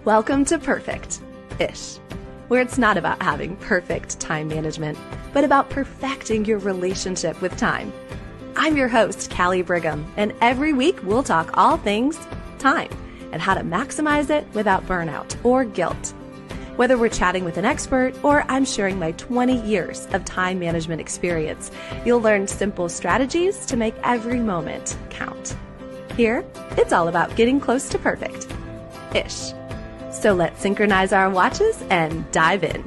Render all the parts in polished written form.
Welcome to Perfect-ish, where it's not about having perfect time management, but about perfecting your relationship with time. I'm your host, Callie Brigham, and every week we'll talk all things time and how to maximize it without burnout or guilt. Whether we're chatting with an expert or I'm sharing my 20 years of time management experience, you'll learn simple strategies to make every moment count. Here, it's all about getting close to perfect-ish. So let's synchronize our watches and dive in.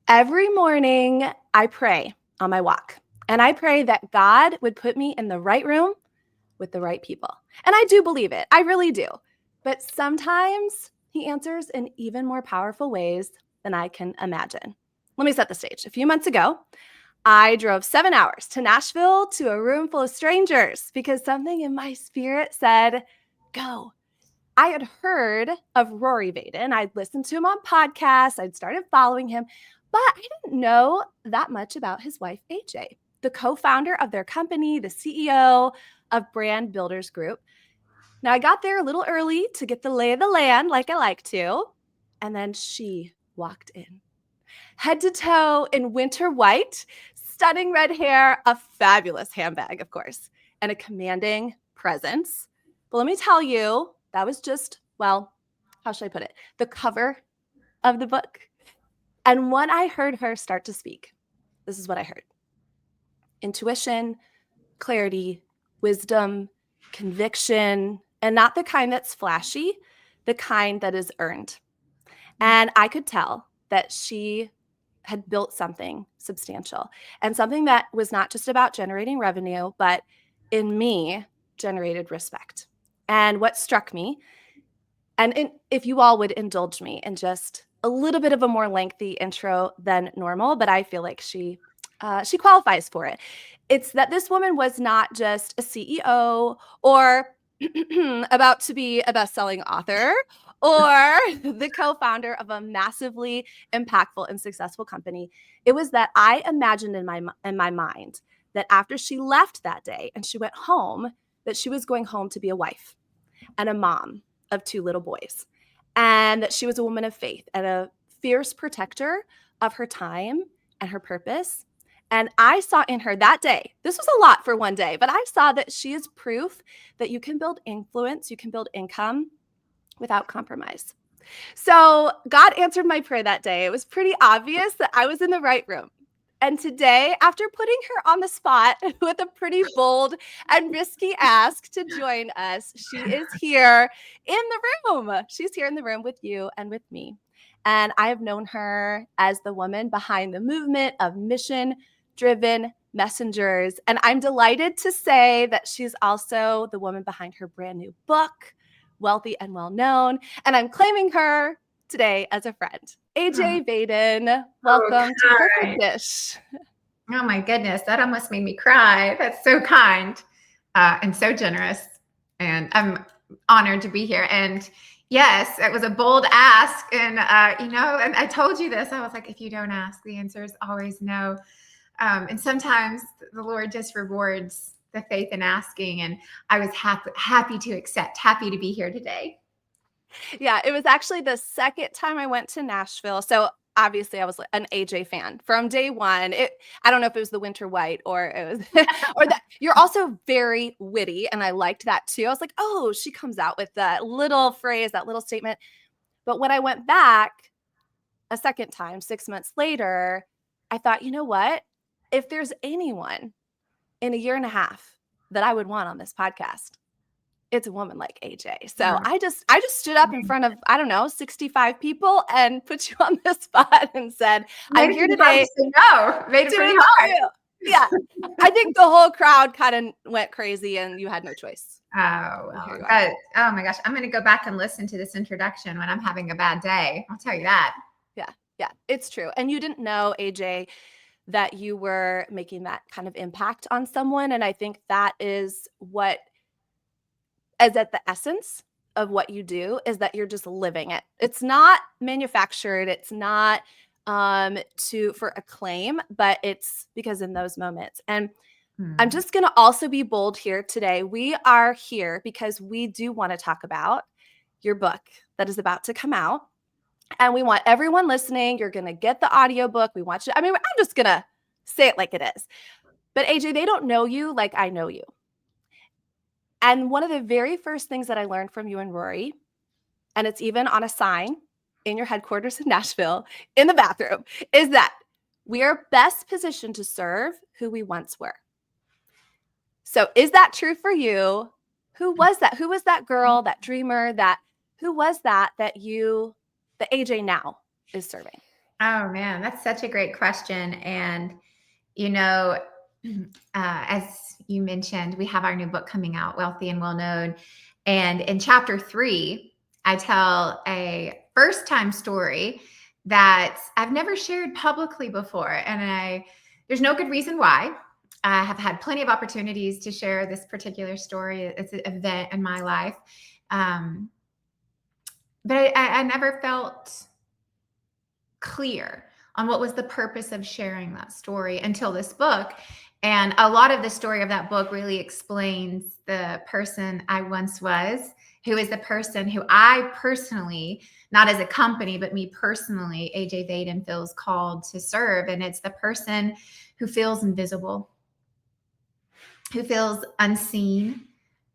Every morning, I pray on my walk, and I pray that God would put me in the right room with the right people. And I do believe it. I really do. But sometimes he answers in even more powerful ways than I can imagine. Let me set the stage. A few months ago, I drove 7 hours to Nashville to a room full of strangers because something in my spirit said, go. I had heard of Rory Vaden. I'd listened to him on podcasts. I'd started following him, but I didn't know that much about his wife, AJ, the co-founder of their company, the CEO of Brand Builders Group. Now, I got there a little early to get the lay of the land like I like to, and then she walked in. Head to toe in winter white, stunning red hair, a fabulous handbag, of course, and a commanding presence. But let me tell you, that was just, well, how should I put it? The cover of the book. And when I heard her start to speak, this is what I heard. Intuition, clarity, wisdom, conviction, and not the kind that's flashy, the kind that is earned. And I could tell that she had built something substantial and something that was not just about generating revenue, but in me generated respect. And what struck me, and if you all would indulge me in just a little bit of a more lengthy intro than normal, but I feel like she qualifies for it. It's that this woman was not just a CEO or about to be a best-selling author or the co-founder of a massively impactful and successful company. It was that I imagined in my mind that after she left that day and she went home, that she was going home to be a wife and a mom of 2 little boys, and that she was a woman of faith and a fierce protector of her time and her purpose. And I saw in her that day, this was a lot for one day, but I saw that she is proof that you can build influence, you can build income without compromise. So God answered my prayer that day. It was pretty obvious that I was in the right room. And today, after putting her on the spot with a pretty bold and risky ask to join us, she is here in the room. She's here in the room with you and with me. And I have known her as the woman behind the movement of mission-driven messengers. And I'm delighted to say that she's also the woman behind her brand new book, Wealthy and Well-Known. And I'm claiming her today as a friend. AJ Vaden, welcome to Perfect-ish. Oh my goodness, that almost made me cry. That's so kind and so generous. And I'm honored to be here. And yes, it was a bold ask. And, and I told you this, I was like, if you don't ask, the answer is always no. And sometimes the Lord just rewards the faith in asking. And I was happy to accept, happy to be here today. Yeah, it was actually the second time I went to Nashville. So obviously I was an AJ fan from day one. I don't know if it was the winter white or it was, or that you're also very witty. And I liked that too. I was like, oh, she comes out with that little phrase, that little statement. But when I went back a second time, 6 months later, I thought, you know what? If there's anyone in a year and a half that I would want on this podcast, it's a woman like AJ. So I just stood up in front of, 65 people and put you on the spot and said, I'm here today. No, made it pretty hard. Yeah. I think the whole crowd kind of went crazy and you had no choice. Oh, well, oh my gosh. I'm going to go back and listen to this introduction when I'm having a bad day. I'll tell you that. Yeah, it's true. And you didn't know, AJ, that you were making that kind of impact on someone. And I think that is what is at the essence of what you do, is that you're just living it. It's not manufactured. It's not for acclaim, but it's because in those moments. And I'm Hmm. just going to also be bold here today. We are here because we do want to talk about your book that is about to come out. And we want everyone listening, you're going to get the audiobook. We want you, I mean, I'm just going to say it like it is. But AJ, they don't know you like I know you. And one of the very first things that I learned from you and Rory, and it's even on a sign in your headquarters in Nashville in the bathroom, is that we are best positioned to serve who we once were. So is that true for you? Who was that? Who was that girl, that dreamer, who was that you, the AJ now is serving? Oh man, that's such a great question. And you know, as you mentioned, we have our new book coming out, Wealthy and Well Known. And in chapter 3, I tell a first time story that I've never shared publicly before. And there's no good reason why. I have had plenty of opportunities to share this particular story. It's an event in my life. Um, but I never felt clear on what was the purpose of sharing that story until this book. And a lot of the story of that book really explains the person I once was, who is the person who I personally, not as a company, but me personally, AJ Vaden feels called to serve. And it's the person who feels invisible, who feels unseen,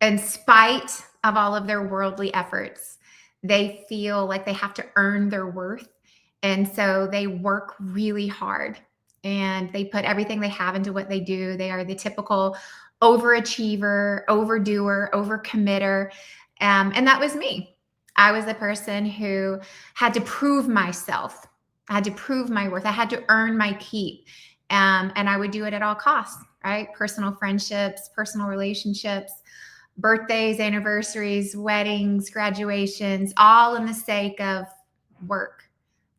in spite of all of their worldly efforts. They feel like they have to earn their worth. And so they work really hard and they put everything they have into what they do. They are the typical overachiever, overdoer, overcommitter. And that was me. I was the person who had to prove myself. I had to prove my worth. I had to earn my keep. And I would do it at all costs, right? Personal friendships, personal relationships, birthdays, anniversaries, weddings, graduations, all in the sake of work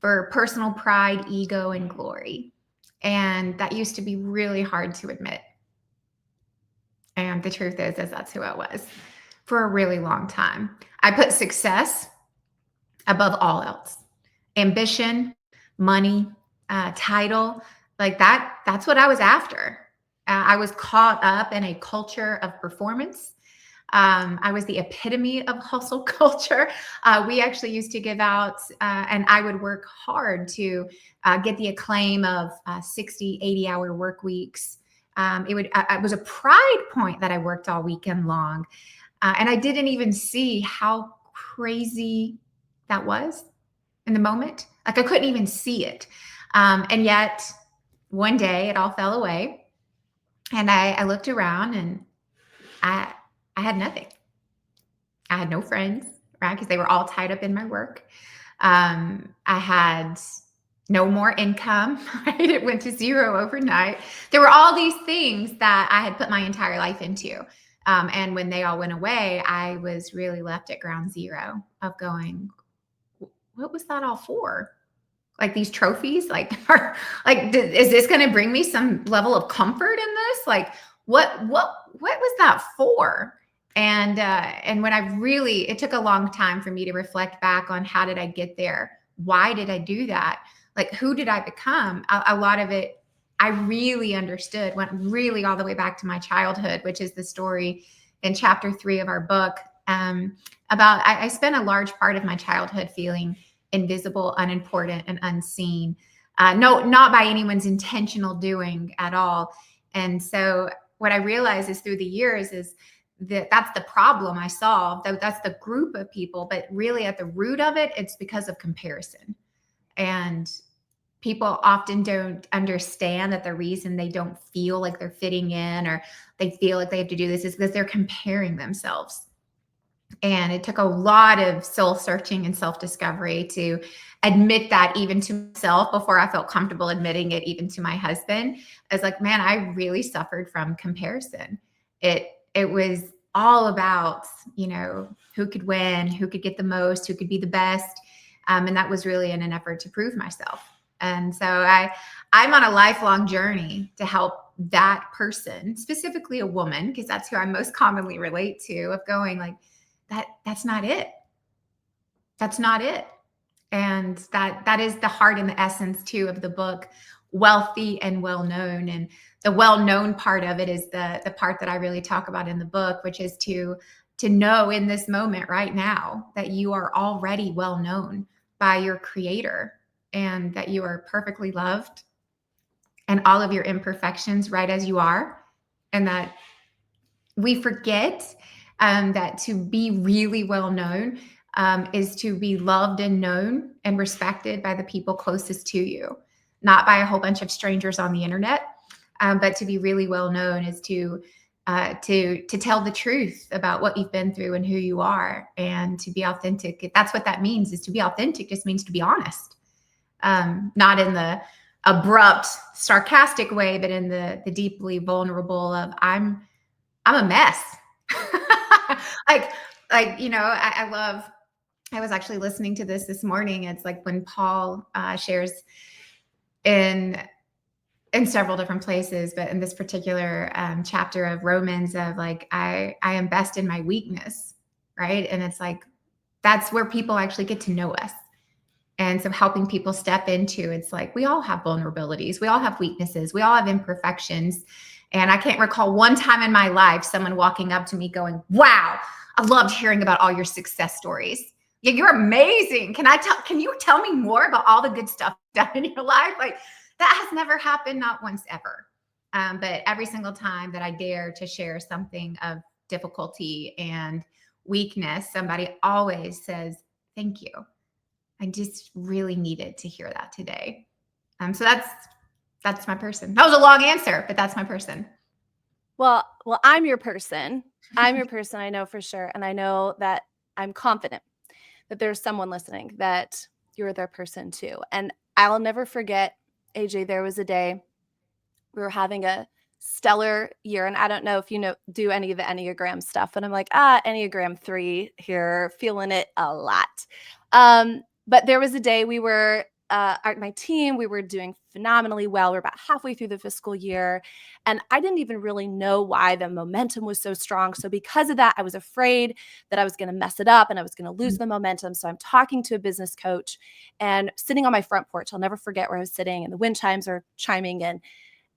for personal pride, ego, and glory. And that used to be really hard to admit. And the truth is that's who I was for a really long time. I put success above all else. Ambition, money, title, like that's what I was after. I was caught up in a culture of performance. I was the epitome of hustle culture. We actually used to give out, and I would work hard to get the acclaim of 60, 80-hour work weeks. It was a pride point that I worked all weekend long. And I didn't even see how crazy that was in the moment. Like I couldn't even see it. And yet one day it all fell away. And I looked around and I had nothing. I had no friends, right? Because they were all tied up in my work. I had no more income, right? It went to zero overnight. There were all these things that I had put my entire life into. And when they all went away, I was really left at ground zero of going, what was that all for? Like these trophies, is this going to bring me some level of comfort in this? Like, what was that for? And when it took a long time for me to reflect back on how did I get there? Why did I do that? Like, who did I become? A lot of it, I really understood, went really all the way back to my childhood, which is the story in chapter 3 of our book. I spent a large part of my childhood feeling invisible, unimportant, and unseen. No, not by anyone's intentional doing at all. And so what I realized is through the years is that's the problem I solved. That's the group of people, but really at the root of it, it's because of comparison. And people often don't understand that the reason they don't feel like they're fitting in or they feel like they have to do this is because they're comparing themselves. And it took a lot of soul searching and self discovery to admit that even to myself before I felt comfortable admitting it even to my husband. I was like, man, I really suffered from comparison. It was all about, who could win, who could get the most, who could be the best. And that was really in an effort to prove myself. And so I'm on a lifelong journey to help that person, specifically a woman, because that's who I most commonly relate to, of going like, that's not it. That's not it. And that is the heart and the essence too of the book, Wealthy and Well Known. And the well-known part of it is the part that I really talk about in the book, which is to know in this moment right now that you are already well known by your creator, and that you are perfectly loved and all of your imperfections right as you are. And that we forget that to be really well known is to be loved and known and respected by the people closest to you, not by a whole bunch of strangers on the internet. But to be really well known is to tell the truth about what you've been through and who you are, and to be authentic. That's what that means. Is to be authentic just means to be honest, not in the abrupt, sarcastic way, but in the deeply vulnerable of I'm a mess. like I love. I was actually listening to this morning. It's like when Paul shares in several different places, but in this particular chapter of Romans, of like, I am best in my weakness, right? And it's like, that's where people actually get to know us. And so helping people step into, it's like, we all have vulnerabilities. We all have weaknesses. We all have imperfections. And I can't recall one time in my life, someone walking up to me going, wow, I loved hearing about all your success stories. Yeah, you're amazing. Can you tell me more about all the good stuff done in your life? Like, that has never happened, not once ever. But every single time that I dare to share something of difficulty and weakness, somebody always says, thank you. I just really needed to hear that today. So that's my person. That was a long answer, but that's my person. Well, I'm your person. I'm your person, I know for sure. And I know that I'm confident that there's someone listening that you're their person too. And I'll never forget, AJ, there was a day we were having a stellar year. And I don't know if you do any of the Enneagram stuff. And I'm like, Enneagram 3 here, feeling it a lot. But there was a day we were, my team, we were doing phenomenally well. We're about halfway through the fiscal year. And I didn't even really know why the momentum was so strong. So because of that, I was afraid that I was going to mess it up and I was going to lose the momentum. So I'm talking to a business coach and sitting on my front porch. I'll never forget where I was sitting, and the wind chimes are chiming in.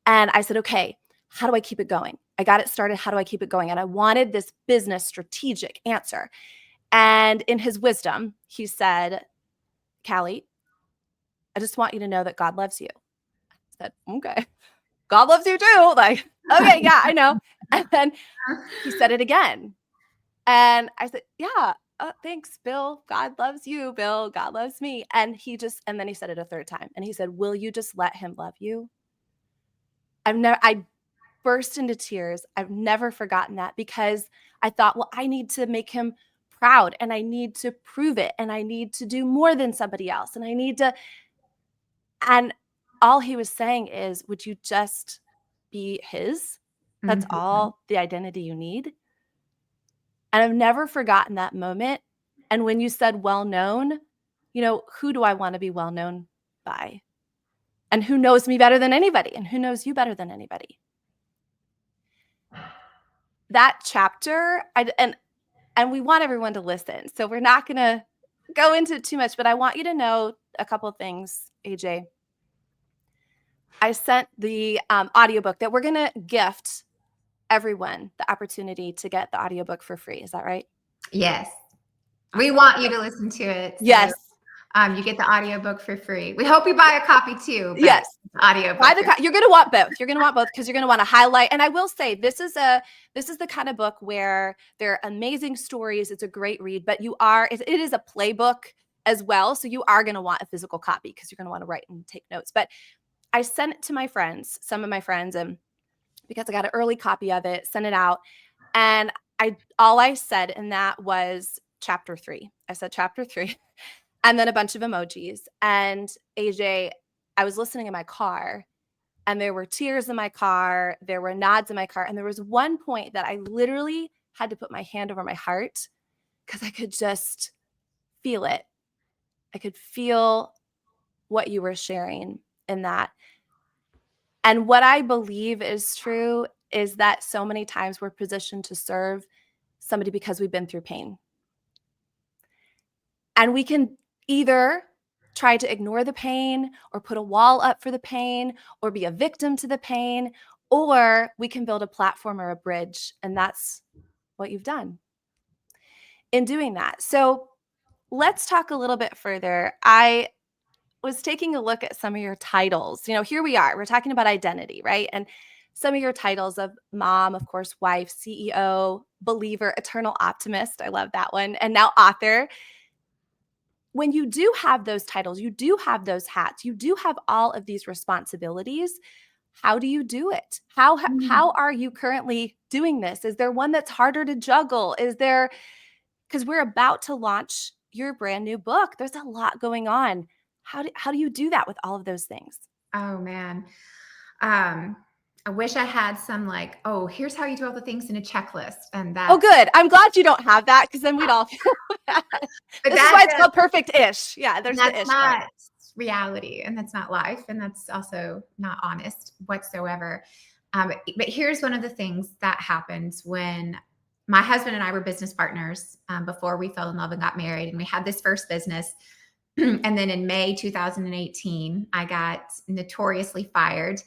And I said, okay, how do I keep it going? I got it started. How do I keep it going? And I wanted this business strategic answer. And in his wisdom, he said, Callie, I just want you to know that God loves you. I said, okay, God loves you too. Like, okay, yeah, I know. And then he said it again. And I said, yeah, thanks, Bill. God loves you, Bill. God loves me. And then he said it a third time. And he said, will you just let him love you? I burst into tears. I've never forgotten that, because I thought, well, I need to make him proud, and I need to prove it, and I need to do more than somebody else, and I need to. And all he was saying is, would you just be his? That's Mm-hmm. all the identity you need. And I've never forgotten that moment. And when you said well known, who do I want to be well known by? And who knows me better than anybody? And who knows you better than anybody? That chapter, and we want everyone to listen. So we're not going to go into it too much, but I want you to know a couple of things, AJ. I sent the audiobook that we're going to gift everyone the opportunity to get the audiobook for free. Is that right? Yes. We want you to listen to it. So, yes. You get the audiobook for free. We hope you buy a copy too. Yes. Audiobook. You're going to want both. You're going to want both, because you're going to want to highlight. And I will say, this is the kind of book where there are amazing stories. It's a great read, but it is a playbook as well. So you are going to want a physical copy, because you're going to want to write and take notes. But I sent it to my friends, some of my friends, and because I got an early copy of it, sent it out. And all I said in that was chapter 3. I said chapter 3 and then a bunch of emojis. And AJ, I was listening in my car, and there were tears in my car. There were nods in my car. And there was one point that I literally had to put my hand over my heart, because I could just feel it. I could feel what you were sharing in that. And what I believe is true is that so many times we're positioned to serve somebody because we've been through pain. And we can either try to ignore the pain, or put a wall up for the pain, or be a victim to the pain, or we can build a platform or a bridge. And that's what you've done in doing that. So let's talk a little bit further. I was taking a look at some of your titles. Here we are. We're talking about identity, right? And some of your titles of mom, of course, wife, CEO, believer, eternal optimist. I love that one. And now author. When you do have those titles, you do have those hats, you do have all of these responsibilities. How do you do it? How are you currently doing this? Is there one that's harder to juggle? Because we're about to launch your brand new book. There's a lot going on. How do you do that with all of those things? Oh man. I wish I had some like, oh, here's how you do all the things in a checklist. And Oh, that's, good. I'm glad you don't have that, because then we'd all feel bad. but This is why it's called perfect-ish. Yeah, there's the that's ish part. not reality, and that's not life. And that's also not honest whatsoever. But here's one of the things that happens when my husband and I were business partners before we fell in love and got married. And we had this first business. And then in May 2018, I got notoriously fired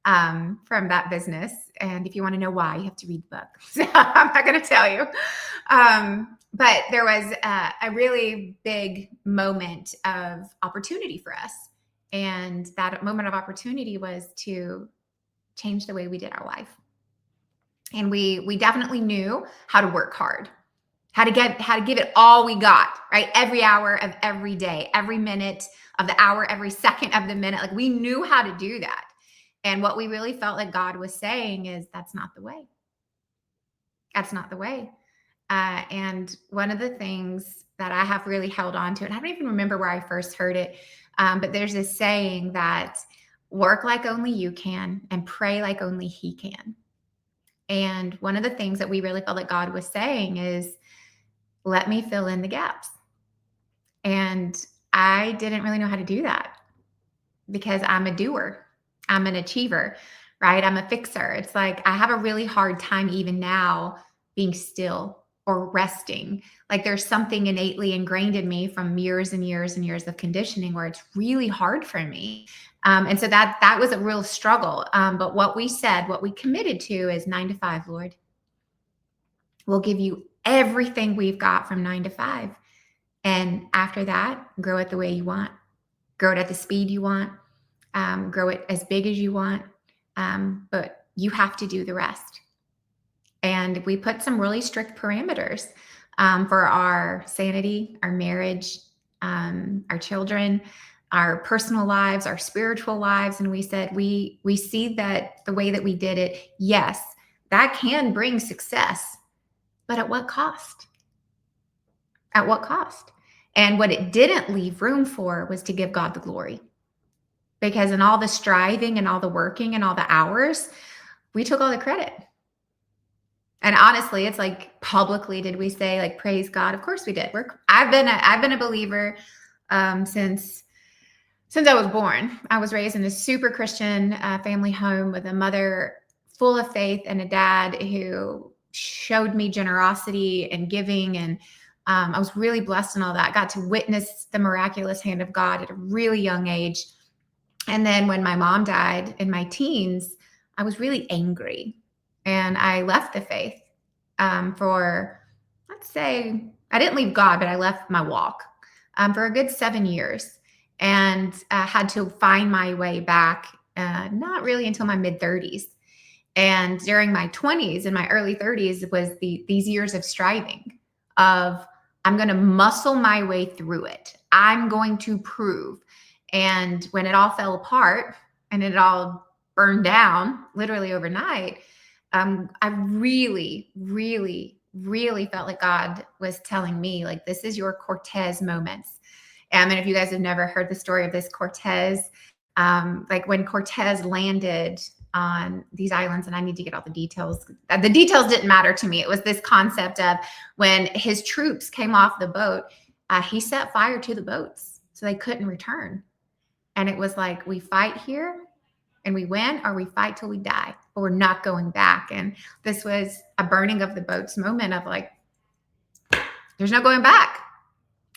from that business. And if you want to know why, you have to read the book. So I'm not going to tell you. But there was a really big moment of opportunity for us. And that moment of opportunity was to change the way we did our life. And we definitely knew how to work hard, how to give it all we got, right? Every hour of every day, every minute of the hour, every second of the minute. Like, we knew how to do that. And what we really felt like God was saying is, that's not the way. That's not the way. And one of the things that I have really held on to, and I don't even remember where I first heard it, but there's this saying that work like only you can and pray like only He can. And one of the things that we really felt like God was saying is, let me fill in the gaps. And I didn't really know how to do that because I'm a doer. I'm an achiever, right? I'm a fixer. It's like I have a really hard time even now being still or resting. Like, there's something innately ingrained in me from years and years and years of conditioning where it's really hard for me. And so that was a real struggle. But what we committed to is 9 to 5, Lord. We'll give you everything we've got from 9 to 5. And after that, grow it the way you want, grow it at the speed you want, grow it as big as you want. But you have to do the rest. And we put some really strict parameters for our sanity, our marriage, our children, our personal lives, our spiritual lives. And we said, we see that the way that we did it, yes, that can bring success, but at what cost? At what cost? And what it didn't leave room for was to give God the glory. Because in all the striving and all the working and all the hours, we took all the credit. And honestly, it's like, publicly, did we say like, praise God? Of course we did. I've been a believer since I was born. I was raised in a super Christian family home with a mother full of faith and a dad who showed me generosity and giving. And I was really blessed in all that. I got to witness the miraculous hand of God at a really young age. And then when my mom died in my teens, I was really angry. And I left the faith for, let's say, I didn't leave God, but I left my walk for a good 7 years, and had to find my way back, not really until my mid-30s. And during my 20s and my early 30s was these years of striving, of I'm going to muscle my way through it. I'm going to prove. And when it all fell apart and it all burned down literally overnight, I really, really, really felt like God was telling me, like, this is your Cortez moments. And if you guys have never heard the story of this Cortez, like when Cortez landed on these islands, and I need to get all the details. The details didn't matter to me. It was this concept of when his troops came off the boat, he set fire to the boats so they couldn't return. And it was like, we fight here and we win, or we fight till we die, but we're not going back. And this was a burning of the boats moment of like, there's no going back.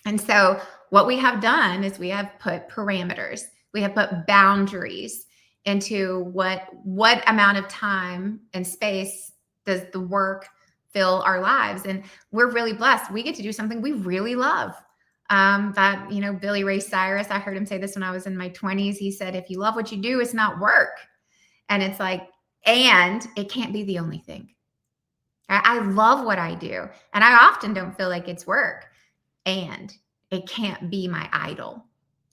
And so what we have done is we have put parameters, we have put boundaries into what amount of time and space does the work fill our lives. And we're really blessed. We get to do something we really love. That, Billy Ray Cyrus, I heard him say this when I was in my 20s. He said, if you love what you do, it's not work. And it's like, and it can't be the only thing. I love what I do. And I often don't feel like it's work. And it can't be my idol.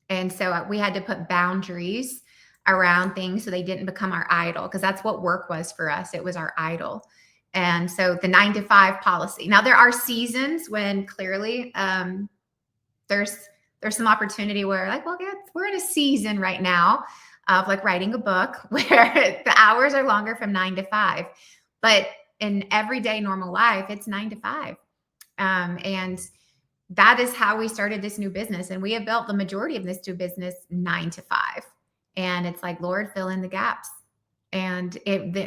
And so we had to put boundaries around things so they didn't become our idol, because that's what work was for us. It was our idol. And so the 9 to 5 policy. Now there are seasons when clearly there's some opportunity where like, well, we're in a season right now of like writing a book where the hours are longer from 9 to 5. But in everyday normal life, it's 9 to 5. And that is how we started this new business. And we have built the majority of this new business 9 to 5. And it's like, Lord, fill in the gaps. And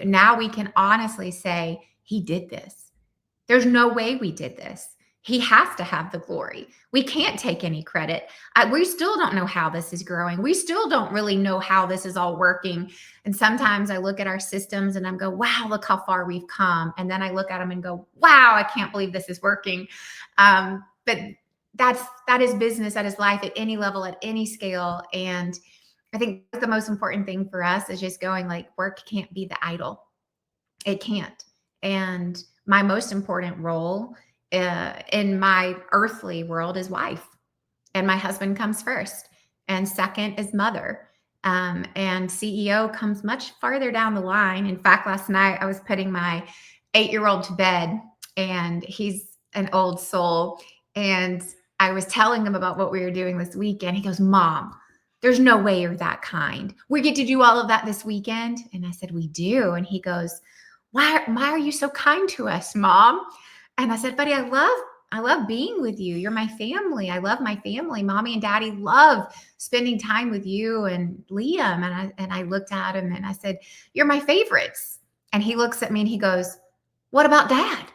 now we can honestly say, he did this. There's no way we did this. He has to have the glory. We can't take any credit. We still don't know how this is growing. We still don't really know how this is all working. And sometimes I look at our systems and I'm go, wow, look how far we've come. And then I look at them and go, wow, I can't believe this is working. But that is business, that is life at any level, at any scale. And I think the most important thing for us is just going like, work can't be the idol. It can't. And my most important role in my earthly world is wife, and my husband comes first, and second is mother, and CEO comes much farther down the line. In fact, last night I was putting my 8-year-old to bed, and he's an old soul, and I was telling him about what we were doing this weekend. He goes, Mom, there's no way you're that kind. We get to do all of that this weekend. And I said, we do. And he goes, why are you so kind to us, Mom? And I said, buddy, I love being with you. You're my family. I love my family. Mommy and Daddy love spending time with you and Liam. And I looked at him and I said, you're my favorites. And he looks at me and he goes, what about Dad?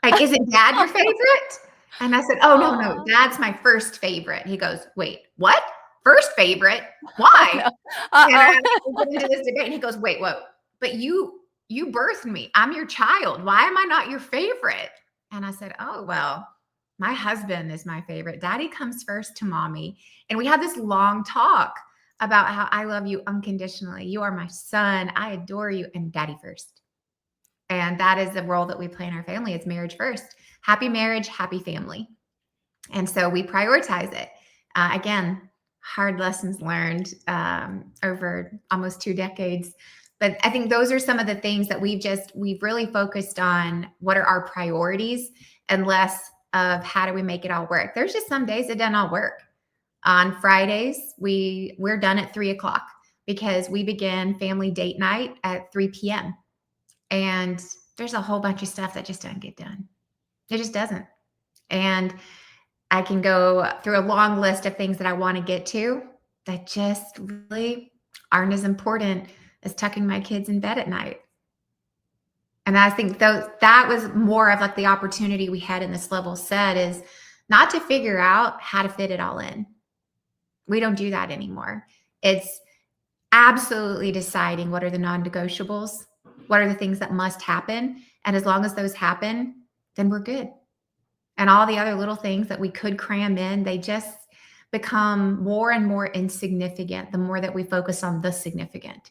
Like, isn't Dad your favorite? And I said, oh, no, Dad's my first favorite. He goes, wait, what? First favorite? Why? And I went into this debate and he goes, wait, what? But you birthed me. I'm your child. Why am I not your favorite? And I said, oh, well, my husband is my favorite. Daddy comes first to Mommy. And we had this long talk about how I love you unconditionally. You are my son. I adore you. And Daddy first. And that is the role that we play in our family. It's marriage first. Happy marriage, happy family. And so we prioritize it. Again, hard lessons learned over almost 2 decades. But I think those are some of the things that we've really focused on. What are our priorities, and less of how do we make it all work. There's just some days it doesn't all work. On Fridays, we're done at 3:00 because we begin family date night at 3 p.m. And there's a whole bunch of stuff that just doesn't get done. It just doesn't. And I can go through a long list of things that I want to get to that just really aren't as important as tucking my kids in bed at night. And I think that was more of like the opportunity we had in this level set, is not to figure out how to fit it all in. We don't do that anymore. It's absolutely deciding what are the non-negotiables, what are the things that must happen. And as long as those happen, then we're good. And all the other little things that we could cram in, they just become more and more insignificant the more that we focus on the significant.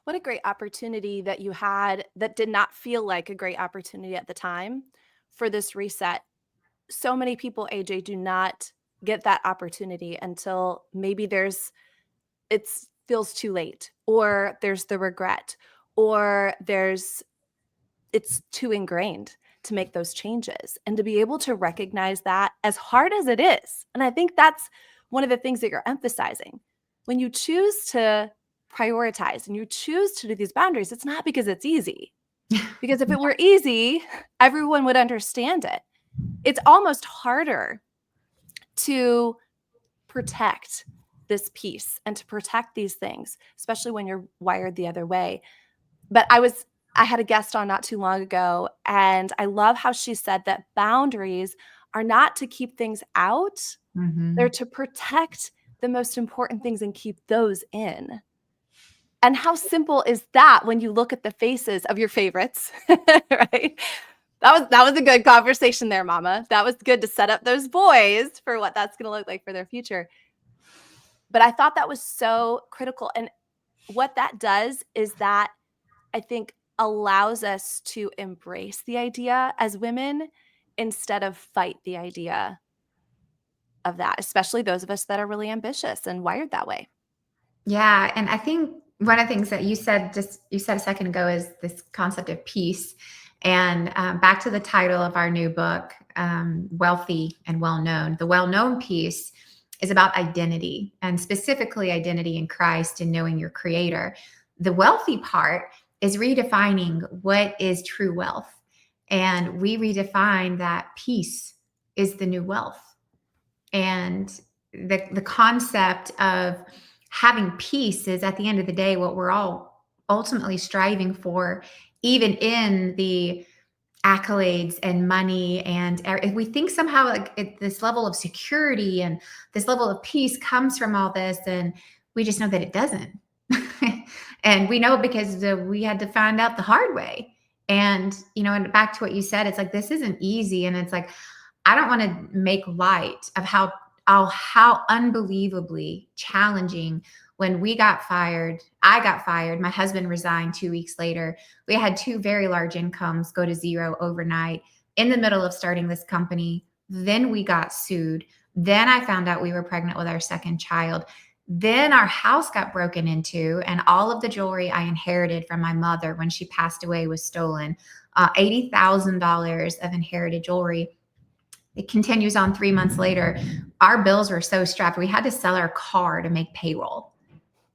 What a great opportunity that you had that did not feel like a great opportunity at the time for this reset. So many people, AJ, do not get that opportunity until maybe it feels too late, or there's the regret, or it's too ingrained to make those changes. And to be able to recognize that, as hard as it is, and I think that's one of the things that you're emphasizing, when you choose to prioritize and you choose to do these boundaries, it's not because it's easy. Because if it were easy, everyone would understand it. It's almost harder to protect this piece and to protect these things, especially when you're wired the other way. But I had a guest on not too long ago, and I love how she said that boundaries are not to keep things out. Mm-hmm. They're to protect the most important things and keep those in. And how simple is that when you look at the faces of your favorites, right? That was a good conversation there, Mama. That was good to set up those boys for what that's going to look like for their future. But I thought that was so critical. And what that does is that I think allows us to embrace the idea as women instead of fight the idea of that, especially those of us that are really ambitious and wired that way. Yeah, and I think one of the things that you said a second ago is this concept of peace. And back to the title of our new book, Wealthy and Well Known. The well known piece is about identity, and specifically identity in Christ and knowing your creator. The wealthy part is redefining what is true wealth. And we redefine that peace is the new wealth. And the concept of having peace is, at the end of the day, what we're all ultimately striving for, even in the accolades and money. And if we think somehow like this level of security and this level of peace comes from all this, and we just know that it doesn't. And we know because we had to find out the hard way. And, and back to what you said, it's like, this isn't easy. And it's like, I don't want to make light of how unbelievably challenging when I got fired, my husband resigned 2 weeks later. We had 2 very large incomes go to zero overnight in the middle of starting this company. Then we got sued. Then I found out we were pregnant with our second child. Then our house got broken into, and all of the jewelry I inherited from my mother when she passed away was stolen. $80,000 of inherited jewelry. It continues on 3 months later. Our bills were so strapped. We had to sell our car to make payroll.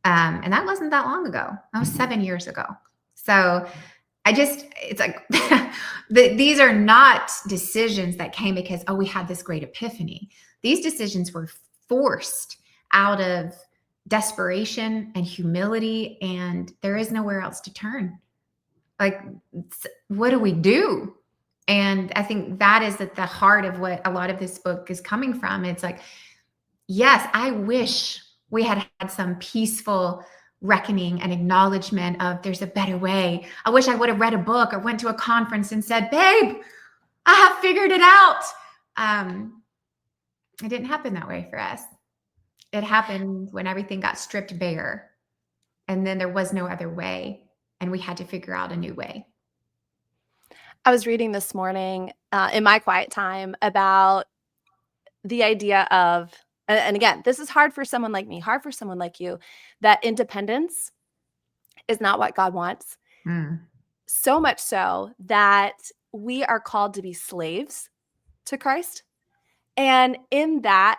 And that wasn't that long ago. That was 7 years ago. So it's like, these are not decisions that came because, we had this great epiphany. These decisions were forced out of desperation and humility, and there is nowhere else to turn. Like, what do we do? And I think that is at the heart of what a lot of this book is coming from. It's like, yes, I wish we had some peaceful reckoning and acknowledgement of there's a better way. I wish I would have read a book or went to a conference and said, babe, I have figured it out. It didn't happen that way for us. It happened when everything got stripped bare, and then there was no other way, and we had to figure out a new way. I was reading this morning in my quiet time about the idea of, and again, this is hard for someone like me, hard for someone like you, that independence is not what God wants. So much so that we are called to be slaves to Christ. And in that,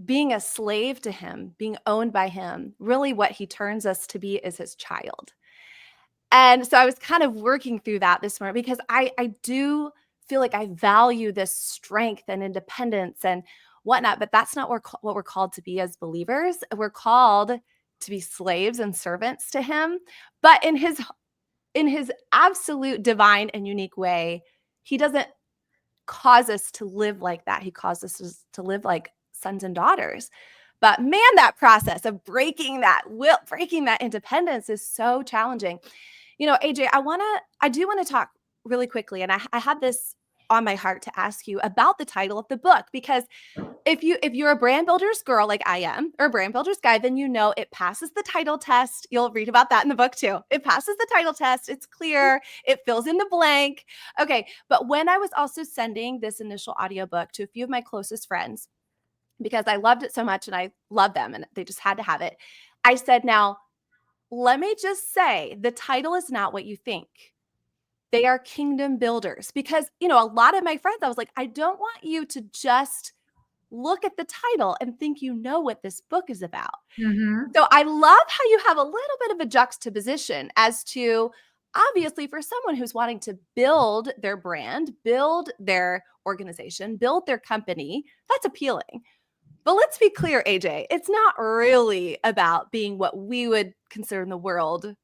being a slave to him, being owned by him, really what he turns us to be is his child. And so I was kind of working through that this morning because I do feel like I value this strength and independence and whatnot, but that's not what we're called to be as believers. We're called to be slaves and servants to him, but in his absolute divine and unique way. He doesn't cause us to live like that. He causes us to live like sons and daughters. But man, that process of breaking that independence is so challenging. AJ, I do want to talk really quickly, and I had this on my heart to ask you about the title of the book, because if you're a brand builder's girl like I am, or a brand builder's guy, then it passes the title test. You'll read about that in the book too. It passes the title test. It's clear. It fills in the blank. Okay, but when I was also sending this initial audiobook to a few of my closest friends, because I loved it so much and I love them and they just had to have it, I said, now, let me just say, the title is not what you think. They are kingdom builders. Because, a lot of my friends, I was like, I don't want you to just look at the title and think you know what this book is about. Mm-hmm. So I love how you have a little bit of a juxtaposition as to, obviously, for someone who's wanting to build their brand, build their organization, build their company, that's appealing. But let's be clear, AJ, it's not really about being what we would consider in the world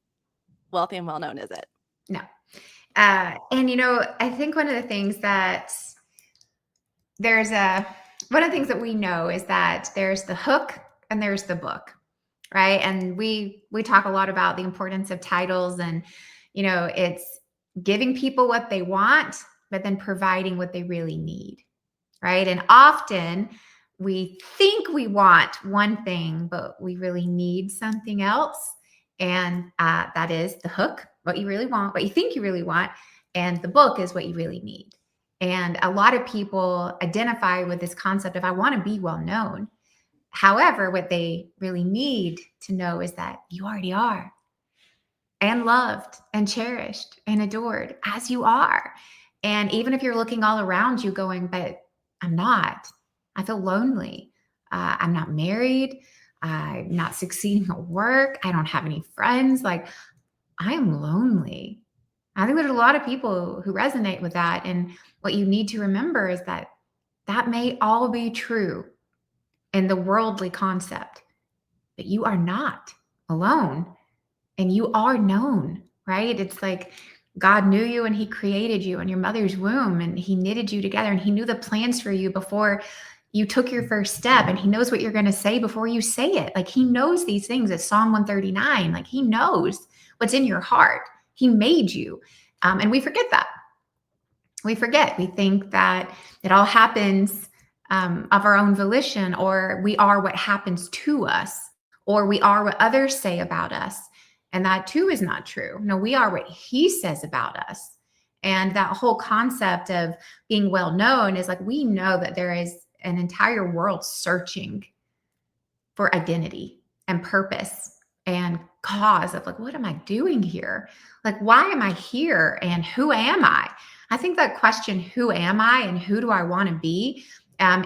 wealthy and well-known, is it? No. And, I think one of the things that we know is that there's the hook and there's the book, right? And we talk a lot about the importance of titles, and it's giving people what they want, but then providing what they really need, right? And often we think we want one thing, but we really need something else. And that is the hook, what you really want, what you think you really want. And the book is what you really need. And a lot of people identify with this concept of, I want to be well known. However, what they really need to know is that you already are, and loved and cherished and adored as you are. And even if you're looking all around you going, but I'm not, I feel lonely. I'm not married. I'm not succeeding at work. I don't have any friends. Like, I am lonely. I think there's a lot of people who resonate with that. And what you need to remember is that that may all be true in the worldly concept, but you are not alone, and you are known, right? It's like God knew you and he created you in your mother's womb, and he knitted you together, and he knew the plans for you before you took your first step, and he knows what you're going to say before you say it. Like, he knows these things. It's Psalm 139. Like, he knows what's in your heart. He made you. And we forget that. We forget. We think that it all happens of our own volition, or we are what happens to us, or we are what others say about us. And that too is not true. No, we are what he says about us. And that whole concept of being well known is like, we know that there is an entire world searching for identity and purpose and cause of, like, what am I doing here? Like, why am I here? And who am I? I think that question, who am I and who do I want to be,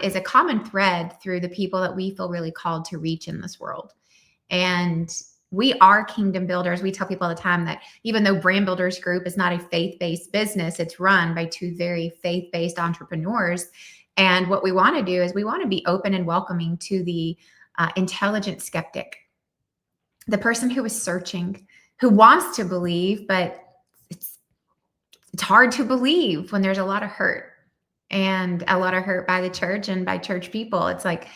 is a common thread through the people that we feel really called to reach in this world. And we are kingdom builders. We tell people all the time that even though Brand Builders Group is not a faith-based business, it's run by two very faith-based entrepreneurs. And what we want to do is we want to be open and welcoming to the intelligent skeptic, the person who is searching, who wants to believe, but it's hard to believe when there's a lot of hurt, and a lot of hurt by the church and by church people. It's like,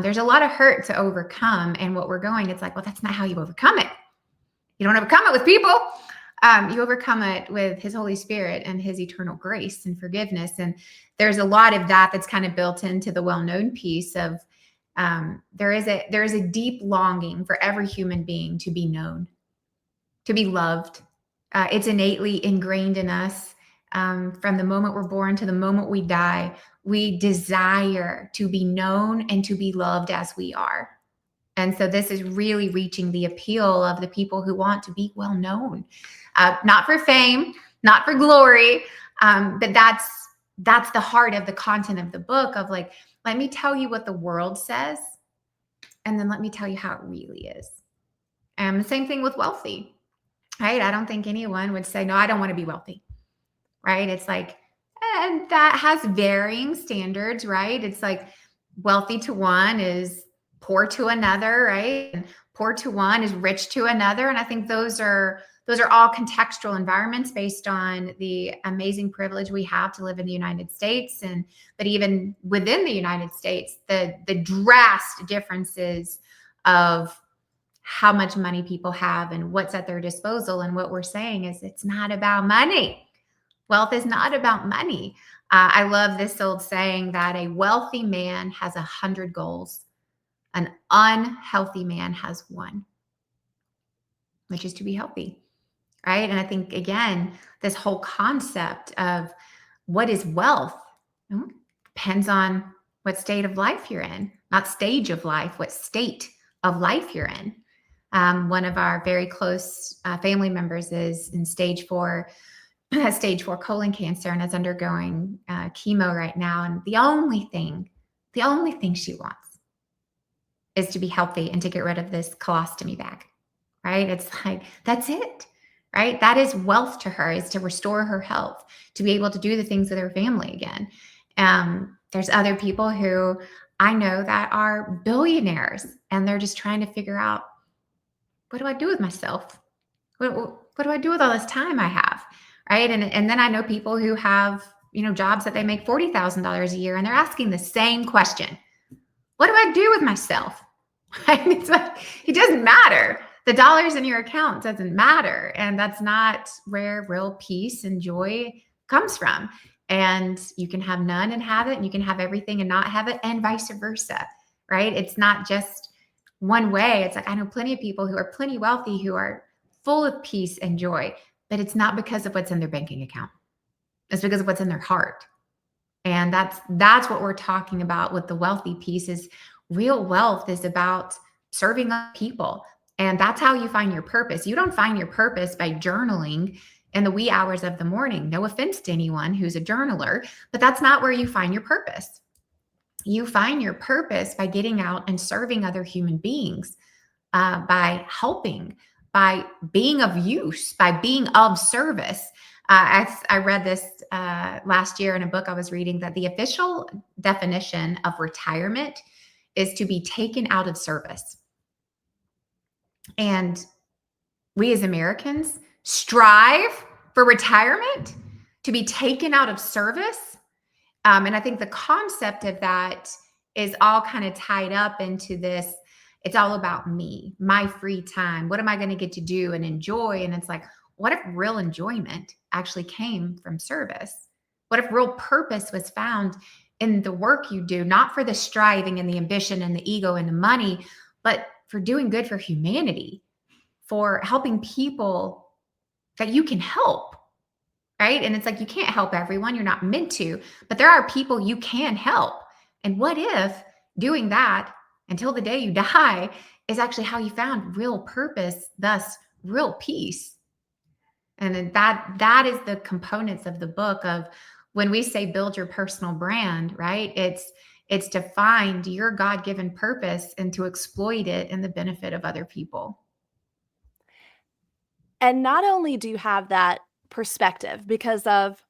there's a lot of hurt to overcome. And what we're going, it's like, well, that's not how you overcome it. You don't overcome it with people. You overcome it with his Holy Spirit and his eternal grace and forgiveness. And there's a lot of that that's kind of built into the well-known piece of, there is a deep longing for every human being to be known, to be loved. It's innately ingrained in us. From the moment we're born to the moment we die, we desire to be known and to be loved as we are. And so this is really reaching the appeal of the people who want to be well known, not for fame, not for glory, but that's the heart of the content of the book of, like, let me tell you what the world says, and then let me tell you how it really is. And the same thing with wealthy, right? I don't think anyone would say, no, I don't want to be wealthy, right? It's like, and that has varying standards, right? It's like wealthy to one is poor to another, right? And poor to one is rich to another. And I think those are all contextual environments based on the amazing privilege we have to live in the United States. But even within the United States, the drastic differences of how much money people have and what's at their disposal. And what we're saying is, it's not about money. Wealth is not about money. I love this old saying that a wealthy man has 100 goals. An unhealthy man has one, which is to be healthy, right? And I think, again, this whole concept of what is wealth depends on what state of life you're in, not stage of life, what state of life you're in. One of our very close family members is in stage 4 colon cancer, and is undergoing chemo right now. And the only thing she wants is to be healthy and to get rid of this colostomy bag, right? It's like, that's it, right? That is wealth to her, is to restore her health, to be able to do the things with her family again. There's other people who I know that are billionaires, and they're just trying to figure out, what do I do with myself? What do I do with all this time I have? Right. And then I know people who have, jobs that they make $40,000 a year, and they're asking the same question. What do I do with myself? Right? It's like, it doesn't matter. The dollars in your account doesn't matter. And that's not where real peace and joy comes from. And you can have none and have it, and you can have everything and not have it, and vice versa. Right? It's not just one way. It's like, I know plenty of people who are plenty wealthy who are full of peace and joy, but it's not because of what's in their banking account. It's because of what's in their heart. And that's what we're talking about with the wealthy piece. Is real wealth is about serving other people. And that's how you find your purpose. You don't find your purpose by journaling in the wee hours of the morning. No offense to anyone who's a journaler, but that's not where you find your purpose. You find your purpose by getting out and serving other human beings, by helping, by being of use, by being of service. I read this last year in a book I was reading, that the official definition of retirement is to be taken out of service. And we as Americans strive for retirement, to be taken out of service. And I think the concept of that is all kind of tied up into this. It's all about me, my free time. What am I going to get to do and enjoy? And it's like, what if real enjoyment actually came from service? What if real purpose was found in the work you do, not for the striving and the ambition and the ego and the money, but for doing good for humanity, for helping people that you can help, right? And it's like, you can't help everyone. You're not meant to, but there are people you can help. And what if doing that until the day you die is actually how you found real purpose, thus real peace? And that is the components of the book of, when we say build your personal brand, right? It's to find your God-given purpose and to exploit it in the benefit of other people. And not only do you have that perspective because of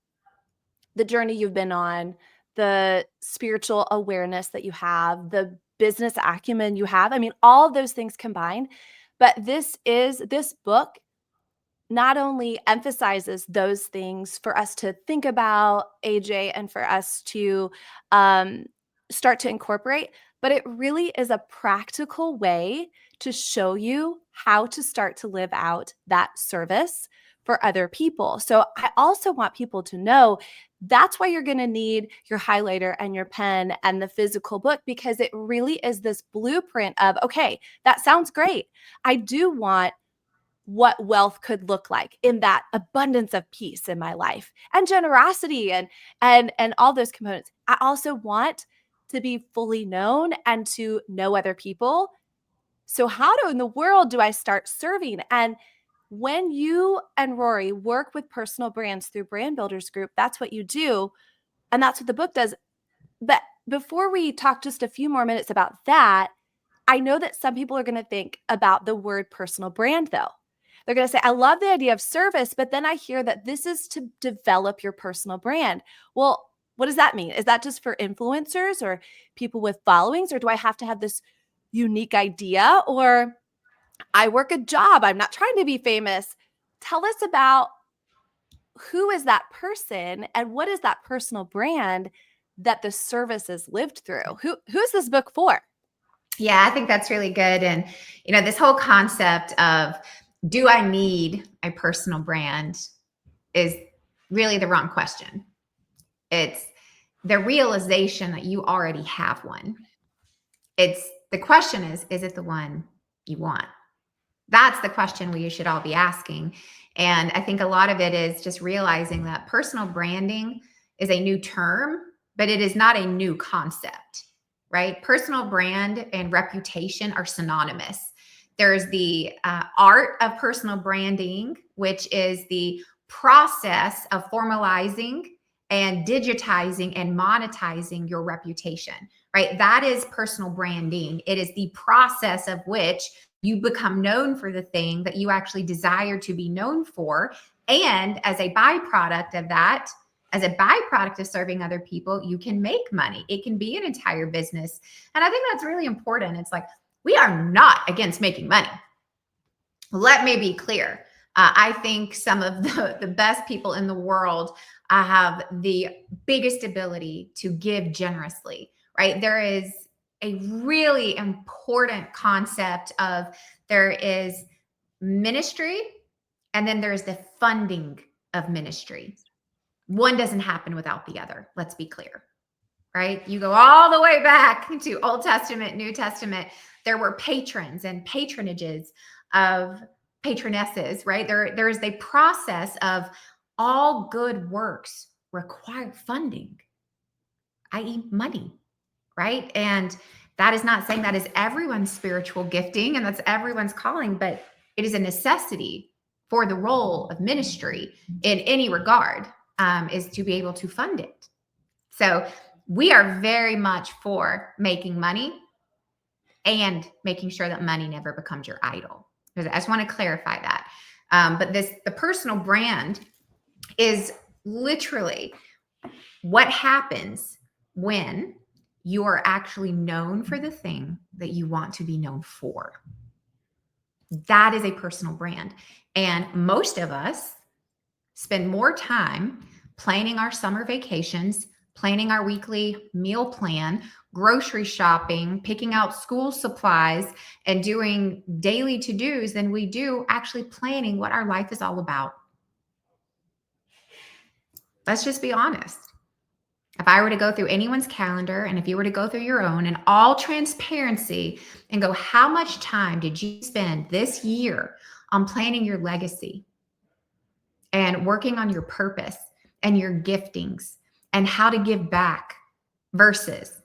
the journey you've been on, the spiritual awareness that you have, the business acumen you have. I mean, all of those things combined. But this book not only emphasizes those things for us to think about, AJ, and for us to start to incorporate, but it really is a practical way to show you how to start to live out that service for other people. So I also want people to know that's why you're going to need your highlighter and your pen and the physical book, because it really is this blueprint of, okay, that sounds great. I do want what wealth could look like in that abundance of peace in my life and generosity and all those components. I also want to be fully known and to know other people. So in the world do I start serving? And when you and Rory work with personal brands through Brand Builders Group, that's what you do. And that's what the book does. But before we talk just a few more minutes about that, I know that some people are going to think about the word personal brand, though. They're going to say, I love the idea of service, but then I hear that this is to develop your personal brand. Well, what does that mean? Is that just for influencers or people with followings? Or do I have to have this unique idea? Or I work a job, I'm not trying to be famous. Tell us about who is that person and what is that personal brand that the service is lived through? Who's this book for? Yeah, I think that's really good. And, this whole concept of, do I need a personal brand, is really the wrong question. It's the realization that you already have one. The question is it the one you want? That's the question we should all be asking. And I think a lot of it is just realizing that personal branding is a new term, but it is not a new concept, right? Personal brand and reputation are synonymous. There's the art of personal branding, which is the process of formalizing and digitizing and monetizing your reputation, right? That is personal branding. It is the process of which you become known for the thing that you actually desire to be known for. And as a byproduct of that, as a byproduct of serving other people, you can make money. It can be an entire business. And I think that's really important. It's like, we are not against making money. Let me be clear. I think some of the best people in the world have the biggest ability to give generously, right? There is a really important concept of there is ministry and then there's the funding of ministry. One doesn't happen without the other. Let's be clear, right? You go all the way back to Old Testament, New Testament. There were patrons and patronages of patronesses, right? There is a process of all good works require funding, i.e., money, right? And that is not saying that is everyone's spiritual gifting and that's everyone's calling, but it is a necessity for the role of ministry in any regard, is to be able to fund it. So we are very much for making money and making sure that money never becomes your idol. I just want to clarify that. But the personal brand is literally what happens when you are actually known for the thing that you want to be known for. That is a personal brand. And most of us spend more time planning our summer vacations, planning our weekly meal plan, grocery shopping, picking out school supplies, and doing daily to-dos than we do actually planning what our life is all about. Let's just be honest. If I were to go through anyone's calendar and if you were to go through your own in all transparency and go, how much time did you spend this year on planning your legacy and working on your purpose and your giftings and how to give back versus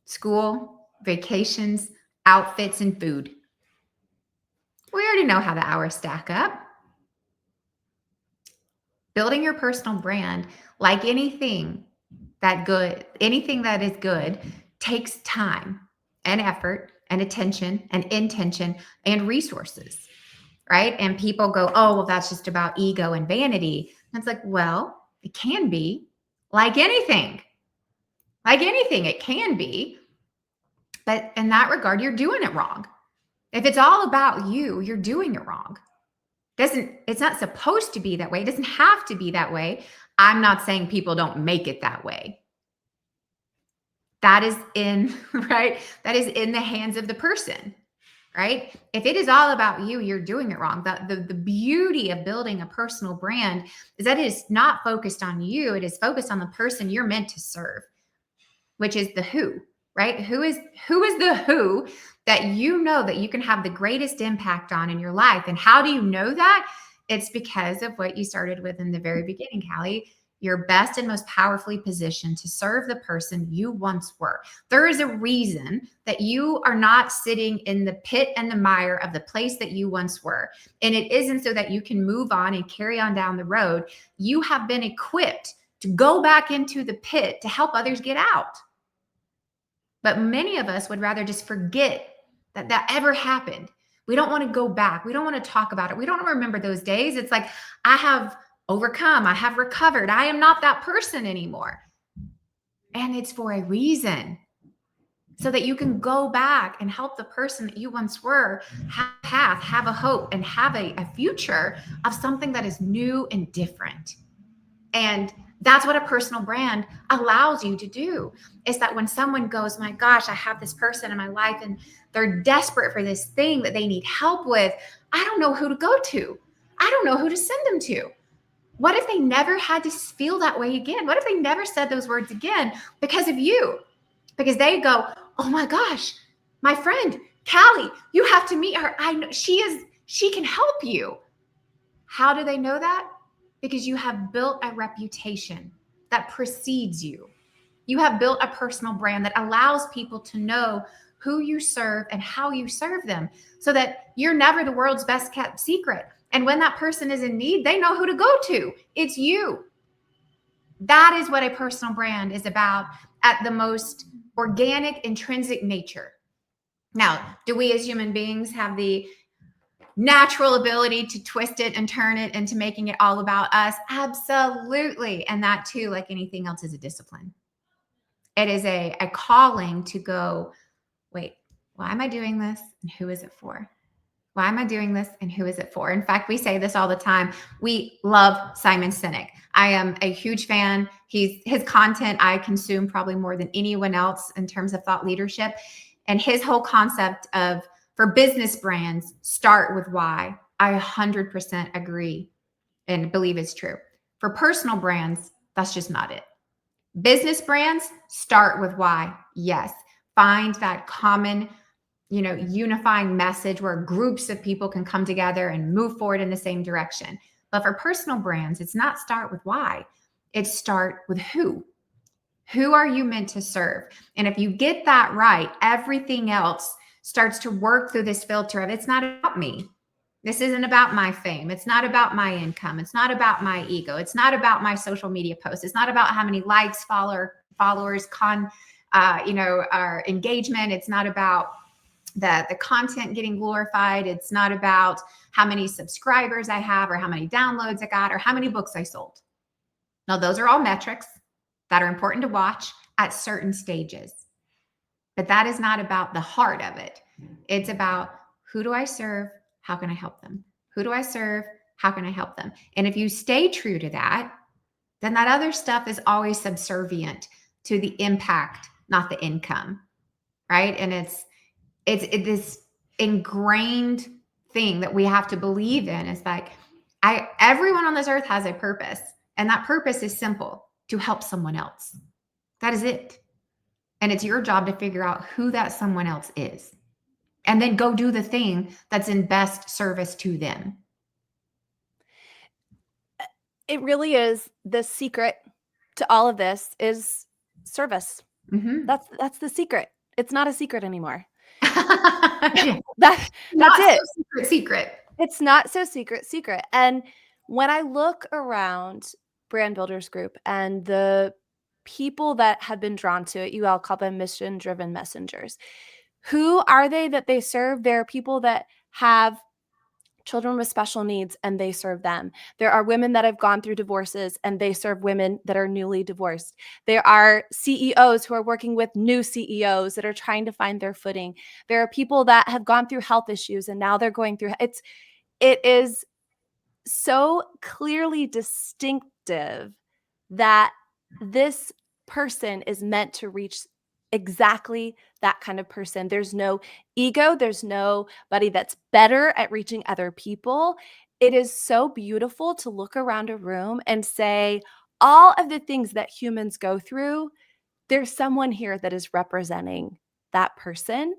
school, vacations, outfits, and food? We already know how the hours stack up. Building your personal brand, like anything that is good, takes time and effort and attention and intention and resources, right? And people go, oh, well, that's just about ego and vanity. And it's like, well, it can be like anything. Like anything, it can be. But in that regard, you're doing it wrong. If it's all about you, you're doing it wrong. It's not supposed to be that way. It doesn't have to be that way. I'm not saying people don't make it that way. That is right? That is in the hands of the person, right? If it is all about you, you're doing it wrong. The beauty of building a personal brand is that it is not focused on you. It is focused on the person you're meant to serve, which is the who, right? Who is the who that you know that you can have the greatest impact on in your life. And how do you know that? It's because of what you started with in the very beginning, Callie. You're best and most powerfully positioned to serve the person you once were. There is a reason that you are not sitting in the pit and the mire of the place that you once were. And it isn't so that you can move on and carry on down the road. You have been equipped to go back into the pit to help others get out. But many of us would rather just forget that ever happened. We don't want to go back. We don't want to talk about it. We don't remember those days. It's like, I have overcome. I have recovered. I am not that person anymore. And it's for a reason. So that you can go back and help the person that you once were have a path, have a hope, and have a future of something that is new and different. And that's what a personal brand allows you to do, is that when someone goes, my gosh, I have this person in my life and they're desperate for this thing that they need help with, I don't know who to go to. I don't know who to send them to. What if they never had to feel that way again? What if they never said those words again because of you? Because they go, oh my gosh, my friend, Callie, you have to meet her. I know she can help you. How do they know that? Because you have built a reputation that precedes you. You have built a personal brand that allows people to know who you serve and how you serve them, so that you're never the world's best kept secret. And when that person is in need, they know who to go to. It's you. That is what a personal brand is about at the most organic, intrinsic nature. Now, do we as human beings have the natural ability to twist it and turn it into making it all about us? Absolutely. And that too, like anything else, is a discipline. It is a calling to go, wait, why am I doing this? And who is it for? Why am I doing this? And who is it for? In fact, we say this all the time. We love Simon Sinek. I am a huge fan. His content I consume probably more than anyone else in terms of thought leadership. And his whole concept of, for business brands, start with why. I 100% agree and believe is true. For personal brands, that's just not it. Business brands, start with why. Yes. Find that common, unifying message where groups of people can come together and move forward in the same direction. But for personal brands, it's not start with why. It's start with who. Who are you meant to serve? And if you get that right, everything else starts to work through this filter of, it's not about me. This isn't about my fame. It's not about my income. It's not about my ego. It's not about my social media posts. It's not about how many likes, followers, our engagement. It's not about the content getting glorified. It's not about how many subscribers I have or how many downloads I got or how many books I sold. Now, those are all metrics that are important to watch at certain stages. But that is not about the heart of it. It's about, who do I serve? How can I help them? Who do I serve? How can I help them? And if you stay true to that, then that other stuff is always subservient to the impact, not the income, right? And it's this ingrained thing that we have to believe in. It's like, everyone on this earth has a purpose, and that purpose is simple: to help someone else. That is it. And it's your job to figure out who that someone else is, and then go do the thing that's in best service to them. It really is. The secret to all of this is service. Mm-hmm. That's the secret. It's not a secret anymore. Yeah. That's it. So secret. It's not so secret. And when I look around Brand Builders Group and the people that have been drawn to it, you all call them mission-driven messengers. Who are they that they serve? There are people that have children with special needs and they serve them. There are women that have gone through divorces and they serve women that are newly divorced. There are CEOs who are working with new CEOs that are trying to find their footing. There are people that have gone through health issues and now they're going through it is so clearly distinctive that this person is meant to reach exactly that kind of person. There's no ego. There's nobody that's better at reaching other people. It is so beautiful to look around a room and say, all of the things that humans go through, there's someone here that is representing that person.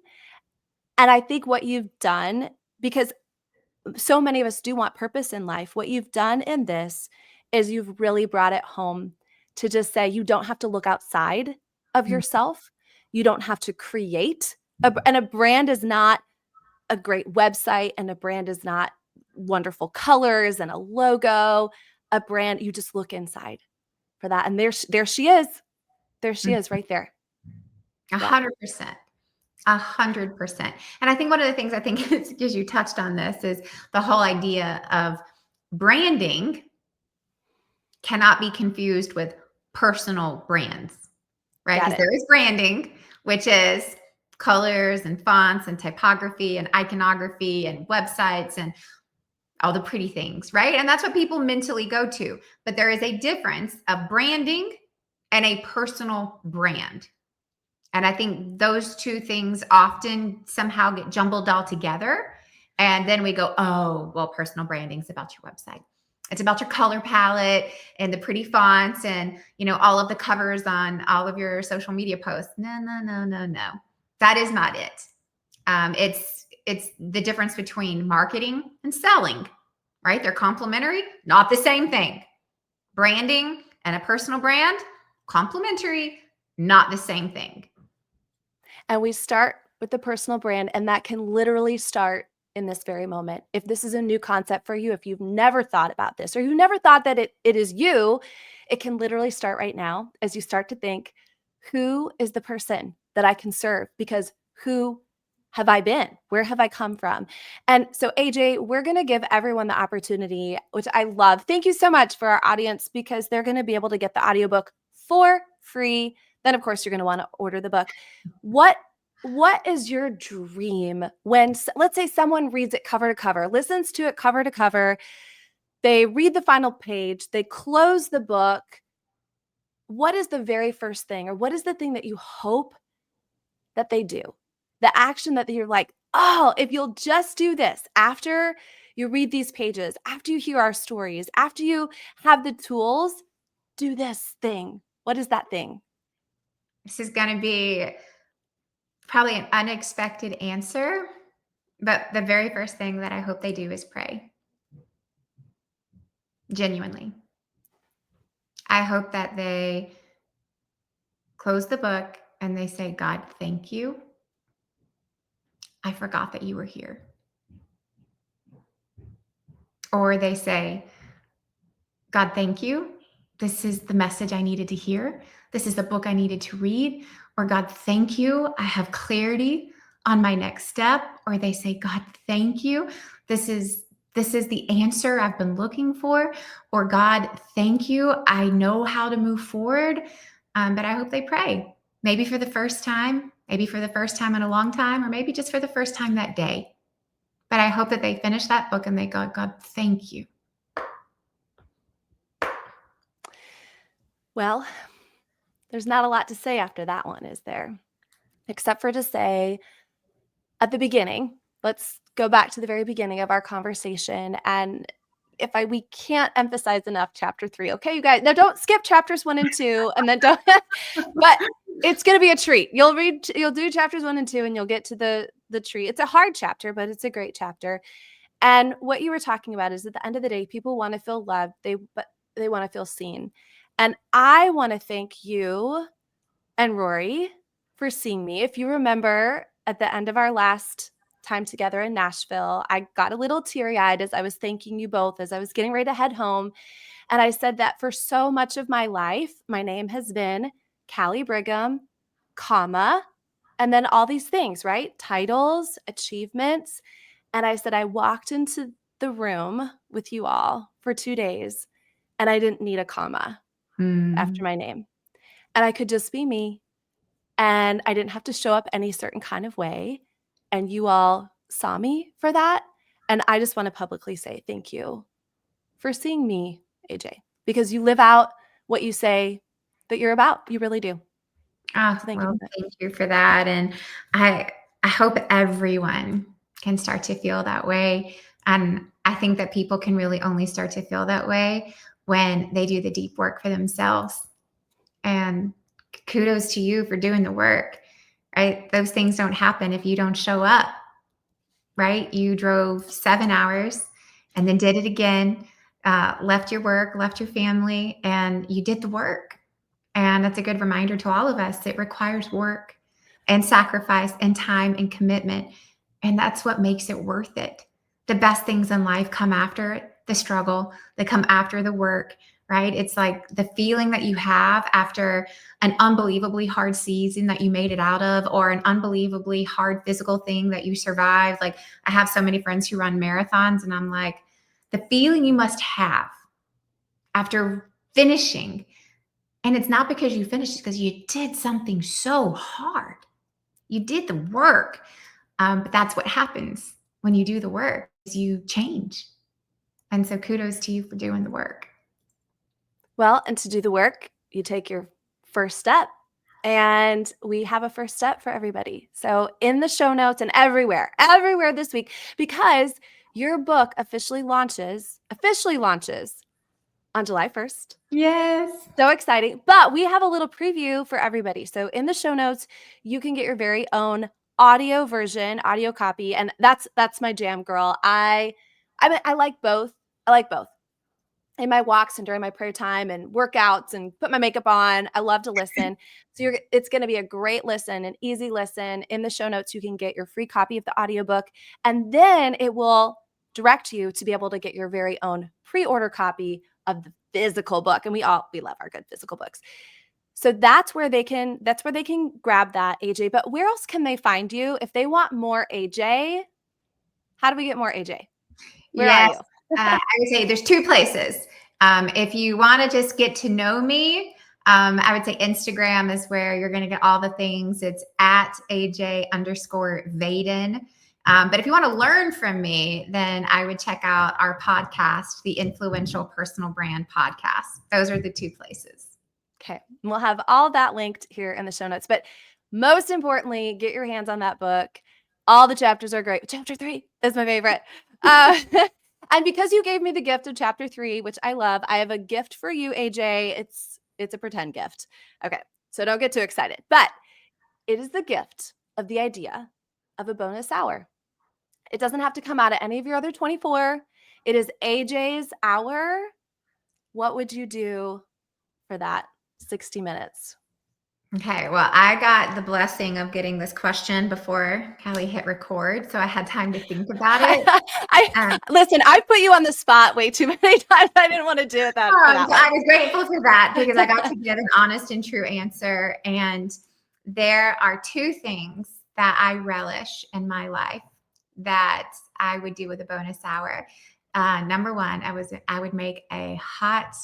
And I think what you've done, because so many of us do want purpose in life, what you've done in this is you've really brought it home to just say, you don't have to look outside of yourself. You don't have to create. And a brand is not a great website, and a brand is not wonderful colors and a logo. A brand, you just look inside for that. And there she is. There she is right there. 100%. 100%. And I think one of the things I think is, because you touched on this, is the whole idea of branding cannot be confused with personal brands, right? Because there is branding, which is colors and fonts and typography and iconography and websites and all the pretty things, right? And that's what people mentally go to. But there is a difference of branding and a personal brand. And I think those two things often somehow get jumbled all together. And then we go, oh, well, personal branding is about your website. It's about your color palette and the pretty fonts and, all of the covers on all of your social media posts. No. That is not it. It's the difference between marketing and selling, right? They're complementary, not the same thing. Branding and a personal brand, complementary, not the same thing. And we start with the personal brand, and that can literally start in this very moment. If this is a new concept for you, if you've never thought about this, or you never thought that it is you, it can literally start right now as you start to think, who is the person that I can serve? Because who have I been? Where have I come from? And so, AJ, we're going to give everyone the opportunity, which I love. Thank you so much for our audience, because they're going to be able to get the audiobook for free. Then, of course, you're going to want to order the book. What is your dream when, let's say, someone reads it cover to cover, listens to it cover to cover? They read the final page, they close the book. What is the very first thing, or what is the thing that you hope that they do? The action that you're like, oh, if you'll just do this after you read these pages, after you hear our stories, after you have the tools, do this thing. What is that thing? This is going to be probably an unexpected answer, but the very first thing that I hope they do is pray. Genuinely. I hope that they close the book and they say, God, thank you. I forgot that you were here. Or they say, God, thank you. This is the message I needed to hear. This is the book I needed to read. Or God, thank you. I have clarity on my next step. Or they say, God, thank you. This is the answer I've been looking for. Or God, thank you. I know how to move forward. But I hope they pray. Maybe for the first time, maybe for the first time in a long time, or maybe just for the first time that day. But I hope that they finish that book and they go, God, thank you. Well, there's not a lot to say after that one, is there? Except for to say, at the beginning, let's go back to the very beginning of our conversation. And we can't emphasize enough chapter 3. Okay, you guys, now don't skip chapters 1 and 2, and then don't, but it's going to be a treat. You'll do chapters 1 and 2, and you'll get to the treat. It's a hard chapter, but it's a great chapter. And what you were talking about is, at the end of the day, people want to feel loved. But they want to feel seen. And I want to thank you and Rory for seeing me. If you remember, at the end of our last time together in Nashville, I got a little teary-eyed as I was thanking you both as I was getting ready to head home. And I said that for so much of my life, my name has been Callie Brigham, comma, and then all these things, right? Titles, achievements. And I said, I walked into the room with you all for 2 days, and I didn't need a comma after my name. And I could just be me. And I didn't have to show up any certain kind of way. And you all saw me for that. And I just want to publicly say thank you for seeing me, AJ, because you live out what you say that you're about. You really do. Oh, So thank well, you. thank you for that. And I hope everyone can start to feel that way. And I think that people can really only start to feel that way when they do the deep work for themselves. And kudos to you for doing the work, right? Those things don't happen if you don't show up, right? You drove 7 hours and then did it again, left your work, left your family, and you did the work. And that's a good reminder to all of us. It requires work and sacrifice and time and commitment. And that's what makes it worth it. The best things in life come after the struggle, they come after the work, right? It's like the feeling that you have after an unbelievably hard season that you made it out of, or an unbelievably hard physical thing that you survived. Like, I have so many friends who run marathons, and I'm like, the feeling you must have after finishing. And it's not because you finished, it's because you did something so hard. You did the work. But that's what happens when you do the work, is you change. And so kudos to you for doing the work. Well, and to do the work, you take your first step. And we have a first step for everybody. So in the show notes and everywhere this week, because your book officially launches on July 1st. Yes. So exciting. But we have a little preview for everybody. So in the show notes, you can get your very own audio version, audio copy. And that's my jam, girl. I like both. I like both. In my walks and during my prayer time and workouts and put my makeup on, I love to listen. So it's going to be a great listen, an easy listen. In the show notes, you can get your free copy of the audiobook, and then it will direct you to be able to get your very own pre-order copy of the physical book. And we love our good physical books. So that's where they can grab that, AJ. But where else can they find you if they want more AJ? How do we get more AJ? Where are you? I would say there's 2 places. If you want to just get to know me, I would say Instagram is where you're going to get all the things. It's at AJ_Vaden. But if you want to learn from me, then I would check out our podcast, the Influential Personal Brand Podcast. Those are the two places. Okay. We'll have all that linked here in the show notes. But most importantly, get your hands on that book. All the chapters are great. Chapter 3 is my favorite. And because you gave me the gift of chapter 3, which I love, I have a gift for you, AJ. It's a pretend gift. Okay. So don't get too excited. But it is the gift of the idea of a bonus hour. It doesn't have to come out of any of your other 24. It is AJ's hour. What would you do for that 60 minutes? Okay, well, I got the blessing of getting this question before Callie hit record, so I had time to think about it. Listen, I've put you on the spot way too many times. I didn't want to do that. I was grateful for that because I got to get an honest and true answer. And there are two things that I relish in my life that I would do with a bonus hour. Number one, I would make a hot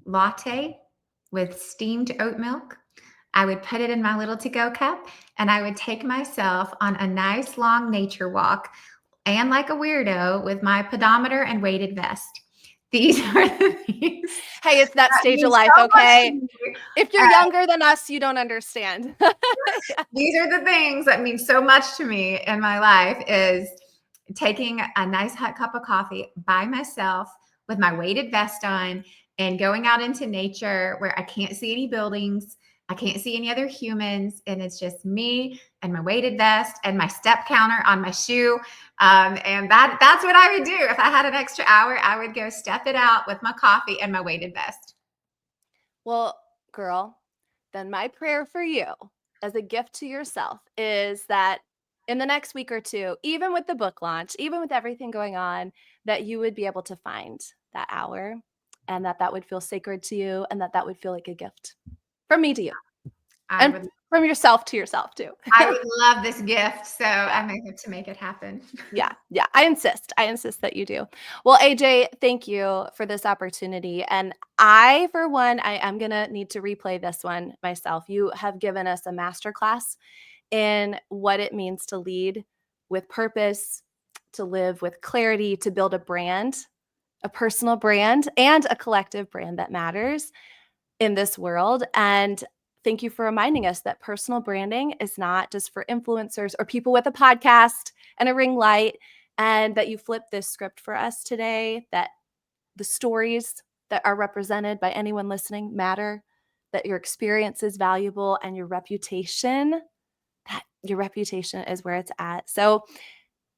latte with steamed oat milk. I would put it in my little to-go cup, and I would take myself on a nice long nature walk, and like a weirdo with my pedometer and weighted vest. These are the things. Hey, it's that stage of life, okay? If you're younger than us, you don't understand. These are the things that mean so much to me in my life, is taking a nice hot cup of coffee by myself with my weighted vest on and going out into nature where I can't see any buildings. I can't see any other humans, and it's just me and my weighted vest and my step counter on my shoe. And that's what I would do. If I had an extra hour, I would go step it out with my coffee and my weighted vest. Well, girl, then my prayer for you as a gift to yourself is that in the next week or two, even with the book launch, even with everything going on, that you would be able to find that hour, and that would feel sacred to you, and that would feel like a gift. From me to you. And from yourself to yourself too. I would love this gift. So I may have to make it happen. Yeah. I insist that you do. Well, AJ, thank you for this opportunity. And I, for one, I am going to need to replay this one myself. You have given us a masterclass in what it means to lead with purpose, to live with clarity, to build a brand, a personal brand, and a collective brand that matters in this world. And thank you for reminding us that personal branding is not just for influencers or people with a podcast and a ring light, and that you flipped this script for us today, that the stories that are represented by anyone listening matter, that your experience is valuable, and your reputation is where it's at. So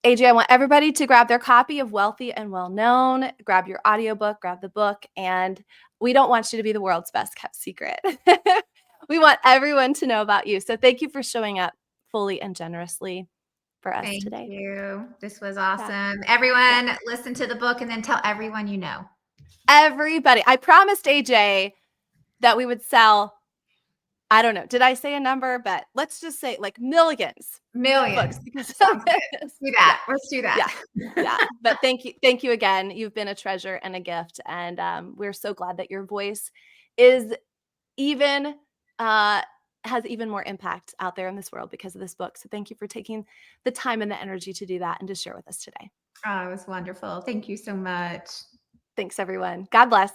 AJ, I want everybody to grab their copy of Wealthy and Well-Known, grab your audiobook, grab the book, and we don't want you to be the world's best kept secret. We want everyone to know about you. So thank you for showing up fully and generously for us today. Thank you. This was awesome. Everyone, listen to the book and then tell everyone you know. Everybody. I promised AJ that we would sell, I don't know, did I say a number? But let's just say like millions. Millions. Books. Let's do that. Let's do that. Yeah. But thank you again. You've been a treasure and a gift. And we're so glad that your voice is even has even more impact out there in this world because of this book. So thank you for taking the time and the energy to do that and to share with us today. Oh, it was wonderful. Thank you so much. Thanks, everyone. God bless.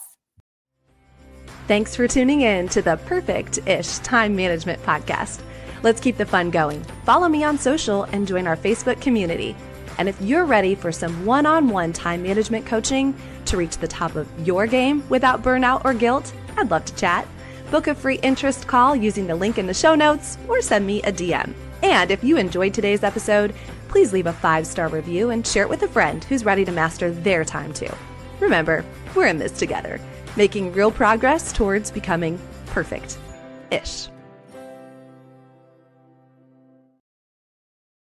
Thanks for tuning in to the Perfect-ish Time Management Podcast. Let's keep the fun going. Follow me on social and join our Facebook community. And if you're ready for some one-on-one time management coaching to reach the top of your game without burnout or guilt, I'd love to chat. Book a free interest call using the link in the show notes or send me a DM. And if you enjoyed today's episode, please leave a 5-star review and share it with a friend who's ready to master their time too. Remember, we're in this together, making real progress towards becoming perfect-ish.